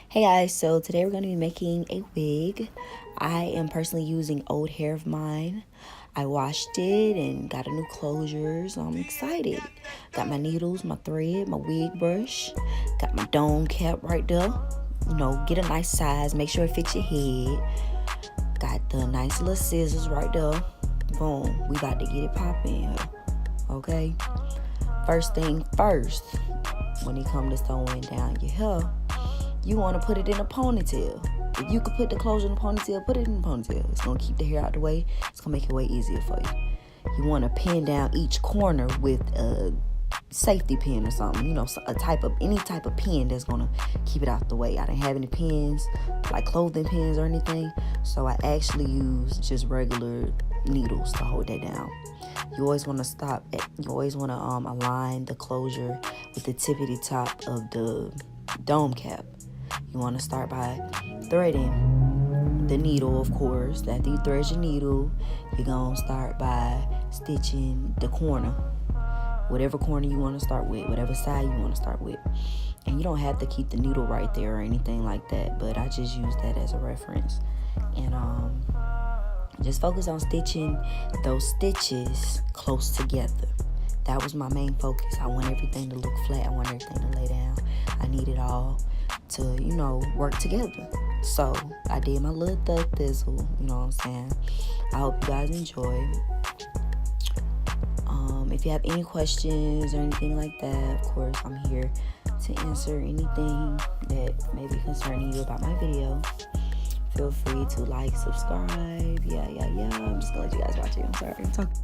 Hey guys, so today we're going to be making a wig. I am personally using old hair of mine. I washed it and got a new closure, so I'm excited. Got my needles, my thread, my wig brush. Got my dome cap right there. Get a nice size, make sure it fits your head. Got the nice little scissors right there. Boom, we about to get it popping here. Okay? First thing first, when it comes to sewing down your hair, you want to put it in a ponytail. If you could put the closure in a ponytail, put it in a ponytail. It's going to keep the hair out the way. It's going to make it way easier for you. You want to pin down each corner with a safety pin or something. Any type of pin that's going to keep it out the way. I didn't have any pins, like clothing pins or anything. So I actually use just regular needles to hold that down. You always want to align the closure with the tippity top of the dome cap. You want to start by threading the needle, of course. After you thread your needle, you're going to start by stitching the corner. Whatever corner you want to start with, whatever side you want to start with. And you don't have to keep the needle right there or anything like that, but I just use that as a reference. And just focus on stitching those stitches close together. That was my main focus. I want everything to look flat. I want everything to lay down. I need it all to, work together. So I did my little thug thizzle, you know what I'm saying? I hope you guys enjoy. If you have any questions or anything like that, of course, I'm here to answer anything that may be concerning you about my video. Feel free to like, subscribe. Yeah. I'm just gonna let you guys watch it. I'm sorry. I'm talking.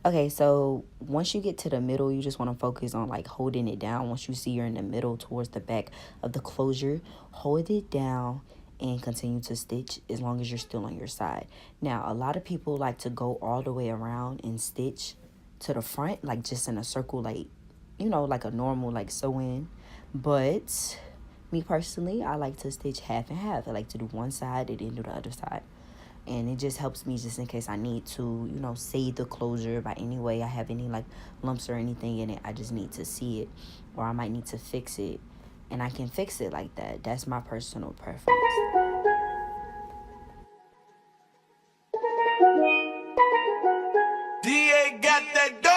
Okay, so once you get to the middle, you just want to focus on holding it down. Once you see you're in the middle towards the back of the closure, hold it down and continue to stitch as long as you're still on your side. Now, a lot of people like to go all the way around and stitch to the front, just in a circle, like a normal sew in. But me personally, I like to stitch half and half. I like to do one side and then do the other side. And it just helps me just in case I need to, save the closure by any way I have any lumps or anything in it. I just need to see it, or I might need to fix it, and I can fix it like that. That's my personal preference. DA got that dope.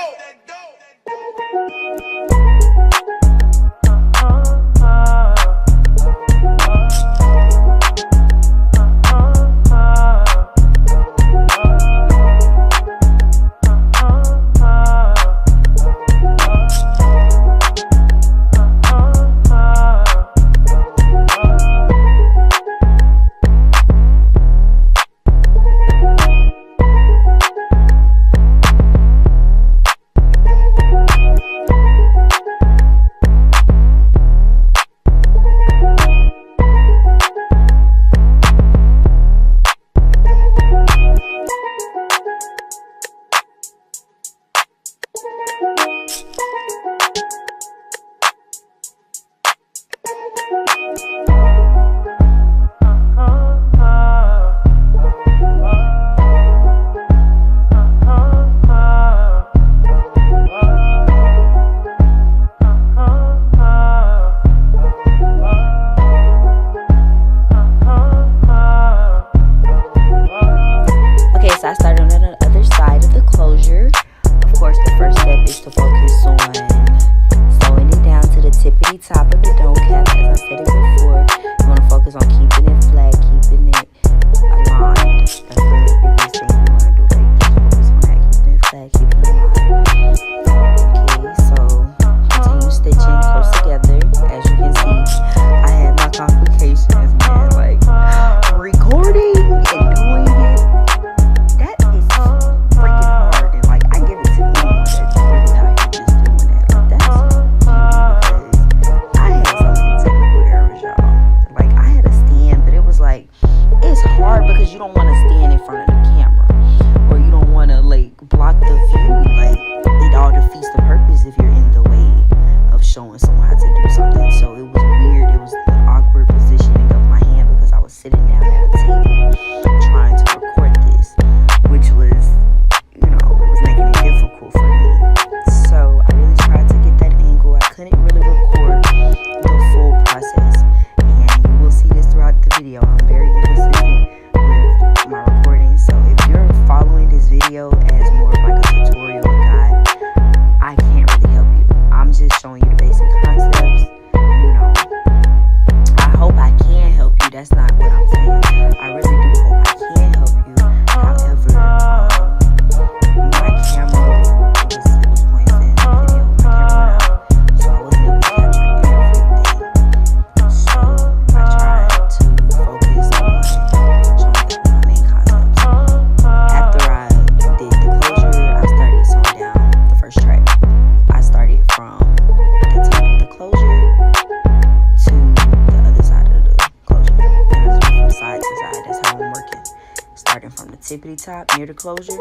tippity top near the closure,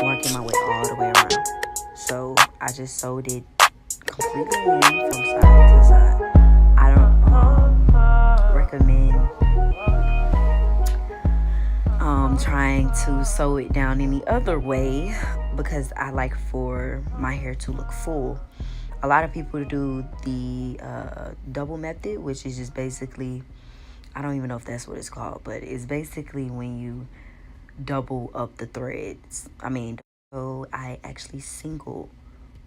working my way all the way around. So I just sewed it completely in from side to side. I don't recommend trying to sew it down any other way because I like for my hair to look full. A lot of people do the double method, which is just basically, I don't even know if that's what it's called, but it's basically when you double up the threads. So I actually single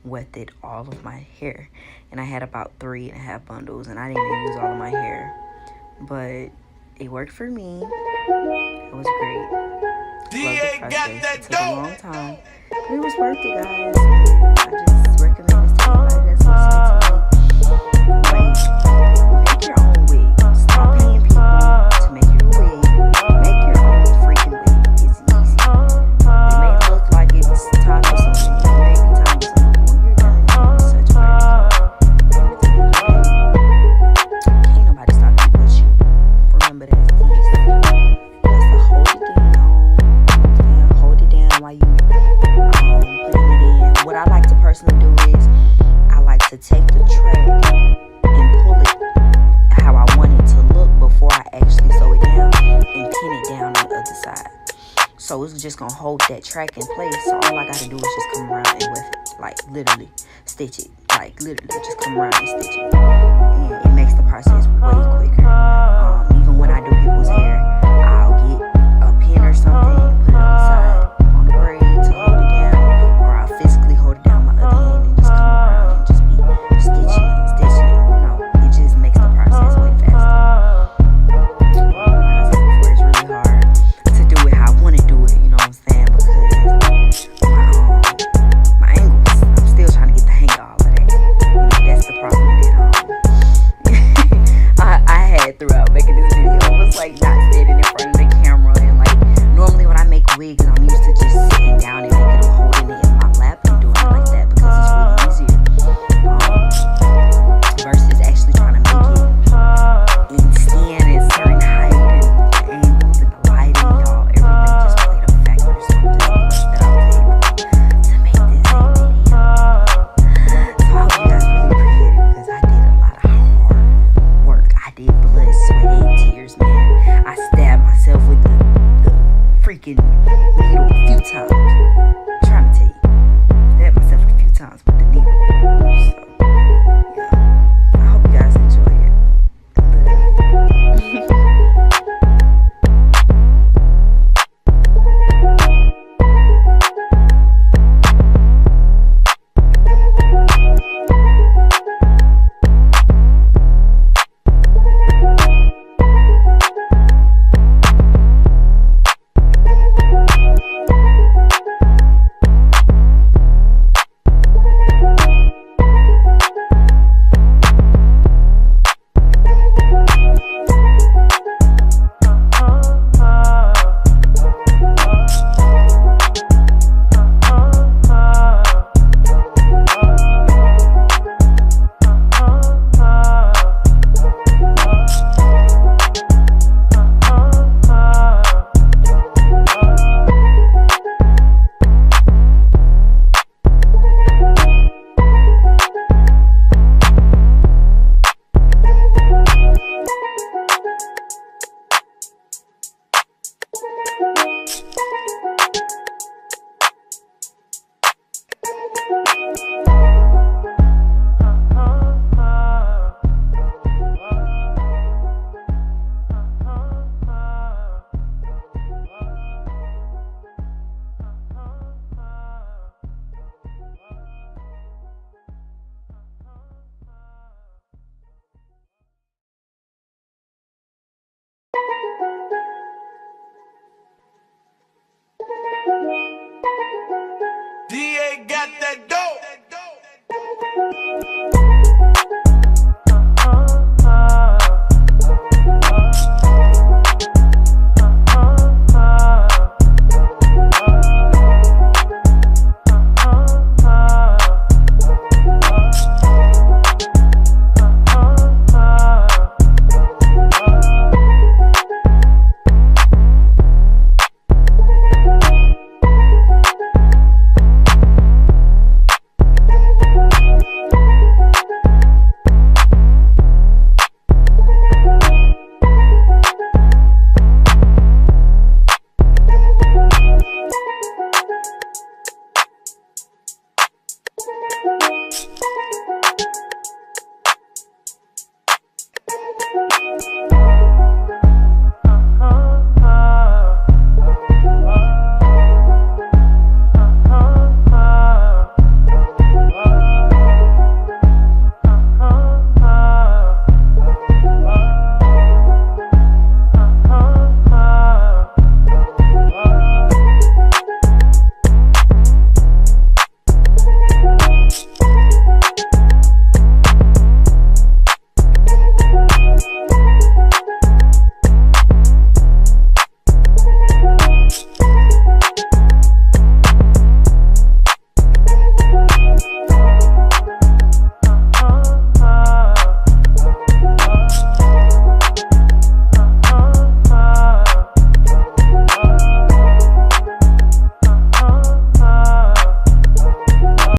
wetted all of my hair, and I had about 3.5 bundles, and I didn't even use all of my hair, but it worked for me. It was great. Love the process. It took a long time, but it was worth it, guys. I just recommend this to anybody that's listening to me. Like, make your own wig. Stop paying people to make your wig. Make your own freaking wig. It's easy. It may look like it's time consuming. It may be time consuming, but when you're done, it's such a great everything is okay. Can't nobody stop you but you. Remember that. While you putting it in. What I like to personally do is I like to take the track and pull it how I want it to look before I actually sew it down and pin it down on the other side. So it's just gonna hold that track in place. So all I gotta do is just come around and with it, like literally stitch it, like literally just come around and stitch it, and it makes the process way quicker. Even when I do people's hair, I'll get a pin or something and put it on the side to hold it down, or I'll physically hold it down with my other hand and just come around and just be stitching it. You know, it just makes the process way faster. Like I said before, it's really hard to do it how I want to do it, you know what I'm saying, because my angles, I'm still trying to get the hang of all of that. You know, that's the problem that I had throughout making this video. It was like not standing in front of the camera, and like normally when I make wigs, I'm used to just sitting down and making them, holding it in my lap and doing it like that because it's really easier versus actually trying to make it and stand at a certain height and the angles and the lighting, y'all. Everything just played a factor. So I'm just blessed that I was able to make this a video. So I hope you guys really appreciate it because I did a lot of hard work. I did blood, sweat, and tears, man. I stabbed myself with the freaking needle a few times. I'm trying to tell you. Stabbed myself a few times with the needle. So, yeah. I hope you guys enjoy it. DA got that dope.